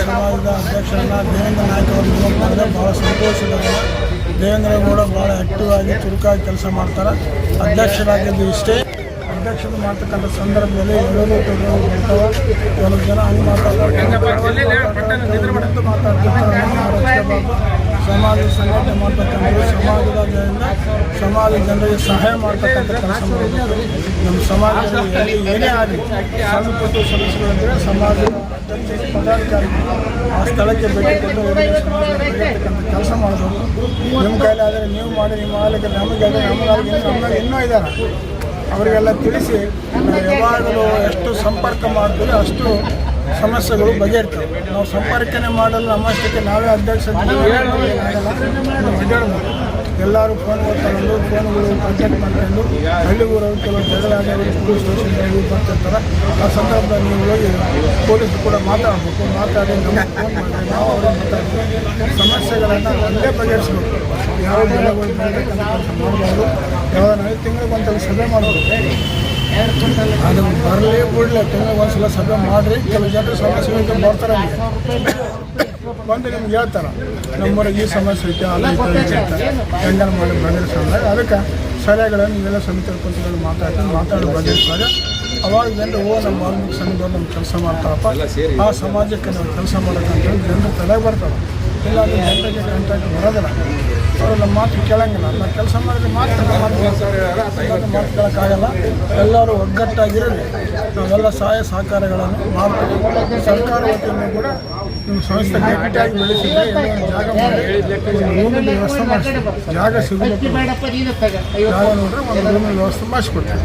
ಸಮಾಜದ ಅಧ್ಯಕ್ಷರನ್ನ ದೇವೇಂದ್ರ ನಾಯ್ಕ ಅವರು ನೇಮಕ ಮಾಡಿದ್ರೆ ಭಾಳ ಸಂತೋಷದ. ದೇವೇಂದ್ರ ಕೂಡ ಭಾಳ ಆ್ಯಕ್ಟಿವ್ ಆಗಿ ಚುರುಕಾಗಿ ಕೆಲಸ ಮಾಡ್ತಾರೆ. ಅಧ್ಯಕ್ಷರಾಗಿದ್ದು ಇಷ್ಟೇ. ಅಧ್ಯಕ್ಷರು ಮಾಡ್ತಕ್ಕಂಥ ಸಂದರ್ಭದಲ್ಲಿ ಎಲ್ಲರೂ ಬರ್ತಾವೆ. ಕೆಲವು ಜನ ಹಂಗೆ ಮಾತಾಡ್ತಿರ್ತಾರೆ. ಸಮಾಜ ಸಂಘಟನೆ ಮಾಡ್ತಕ್ಕಂಥ ಸಮಾಜದಿಂದ ಸಮಾಜ ಜನರಿಗೆ ಸಹಾಯ ಮಾಡ್ತಕ್ಕಂಥ ಕೆಲಸ ಮಾಡಬೇಕು. ನಮ್ಮ ಸಮಾಜದಲ್ಲಿ ಏನೇ ಆಗಲಿ ಸಣ್ಣ ಪುಟ್ಟ ಸಮಸ್ಯೆಗಳಿದ್ದರೆ ಸಮಾಜದ ಅಧ್ಯಕ್ಷ ಪದಾಧಿಕಾರಿ ಆ ಸ್ಥಳಕ್ಕೆ ಭೇಟಿ ಕೊಟ್ಟು ಕೆಲಸ ಮಾಡಬೇಕು. ನಿಮ್ಮ ಕೈಲಿ ಆದರೆ ನೀವು ಮಾಡಿ, ನಿಮ್ಮ ಆಗಲಿಕ್ಕೆ ನಮಗೆ ನಮಗೆ ಇನ್ನೂ ಇದ್ದಾರೆ ಅವರಿಗೆಲ್ಲ ತಿಳಿಸಿ ಯಾವಾಗಲೂ ಎಷ್ಟು ಸಂಪರ್ಕ ಮಾಡ್ತೀವಿ ಅಷ್ಟು ಸಮಸ್ಯೆಗಳು ಬಗೆಹರ್ತವೆ. ನಾವು ಸಂಪರ್ಕನೇ ಮಾಡಲು ನಮ್ಮಷ್ಟಕ್ಕೆ ನಾವೇ ಅಧ್ಯಕ್ಷ ಎಲ್ಲರೂ ಫೋನ್ ತಗೊಂಡು ಫೋನ್ಗಳು ಕಾಂಟ್ಯಾಕ್ಟ್ ಮಾಡ್ಕೊಂಡು ಹಳ್ಳಿಗೂರವರು ಕೆಲವು ಜಗಳ ಆದವರು ಪೊಲೀಸ್ ಸ್ಟೇಷನ್ಗೆ ಬರ್ತಿರ್ತಾರೆ. ಆ ಸಂದರ್ಭದಲ್ಲಿ ನೀವು ಹೋಗಿ ಪೊಲೀಸರು ಕೂಡ ಮಾತಾಡಬೇಕು. ಮಾತಾಡಿ ನಮಗೆ ಫೋನ್ ಮಾಡಿ ನಾವು ಅವ್ರಿಗೆ ಮಾತಾಡ್ತೀವಿ. ಸಮಸ್ಯೆಗಳನ್ನು ಒಂದೇ ಬಗೆಹರಿಸಬೇಕು. ಯಾವ ಬೆಳೆಗಳು ಬೆಳಬೇಕಂತ ಕೆಲಸ ಮಾಡಬಾರ್ದು. ಯಾವಾಗ 5 ತಿಂಗಳಿಗೊಂದ್ಸಲ ಸಭೆ ಮಾಡಬೇಕು. ಅದು ಬರಲಿ ಬಿಡಲಿ ತಿಂಗಳಿಗೊಂದ್ಸಲ ಸಭೆ ಮಾಡಿರಿ. ಕೆಲವು ಜನರು ಸಮಸ್ಯೆಗಳಿಗೆ ಬರ್ತಾರೆ. ಬಂದು ನಿಮ್ಗೆ ಹೇಳ್ತಾರೆ ನಮ್ಮೂರಿಗೆ ಈ ಸಮಸ್ಯೆ ಐತೆ ಅಲ್ಲಿ ಹೆಂಗನ ಮಾಡಿ ಬಗೆಹರಿಸೋದಾಗ ಅದಕ್ಕೆ ಸಲಹೆಗಳನ್ನು ನೀವೆಲ್ಲ ಸಮಿತಿ ಕುಂತುಗಳು ಮಾತಾಡಿ ಬಗೆಹರಿಸಿದಾಗ ಅವಾಗ ಜನರು ನಮ್ಮ ವಾಲ್ಮೀಕಿ ಸಂಘದವ್ರು ನಮ್ಮ ಕೆಲಸ ಮಾಡ್ತಾರಪ್ಪ, ಆ ಸಮಾಜಕ್ಕೆ ನಾವು ಕೆಲಸ ಮಾಡೋಕ್ಕಂತೇಳಿ ಜನರು ತಲೆಗೆ ಬರ್ತಾರೆ. ಇಲ್ಲ ಅದು ಜನರಿಗೆ ಕಾಂಟ್ಯಾಕ್ಟ್ ಬರೋದಿಲ್ಲ. ಅವರು ನಮ್ಮ ಮಾತು ಕೇಳಂಗಿಲ್ಲ. ನಾವು ಕೆಲಸ ಮಾಡಿದ್ರೆ ಮಾತು ಕೇಳೋಕ್ಕಾಗಲ್ಲ. ಎಲ್ಲರೂ ಒಗ್ಗಟ್ಟಾಗಿರಲಿ. ನಾವೆಲ್ಲ ಸಹಾಯ ಸಹಕಾರಗಳನ್ನು ಮಾಡ್ತೀವಿ. ಸರ್ಕಾರ ವತಿಯಿಂದ ಕೂಡ ನಿಮ್ಮ ಸಂಸ್ಥೆ ಗಟ್ಟಿಯಾಗಿ ಬೆಳೆಸಿದ್ರೆ ಜಾಗ ಮಾಡಿ ರೂಮಿನ ವ್ಯವಸ್ಥೆ ಮಾಡಿಸ್ತೀವಿ. ಜಾಗ ಸಿಗಬೇಕು. ಜಾಗ ನೋಡ್ರೆ ಒಂದು ರೂಮಿನ ವ್ಯವಸ್ಥೆ ಮಾಡಿಸ್ಕೊಡ್ತೀವಿ.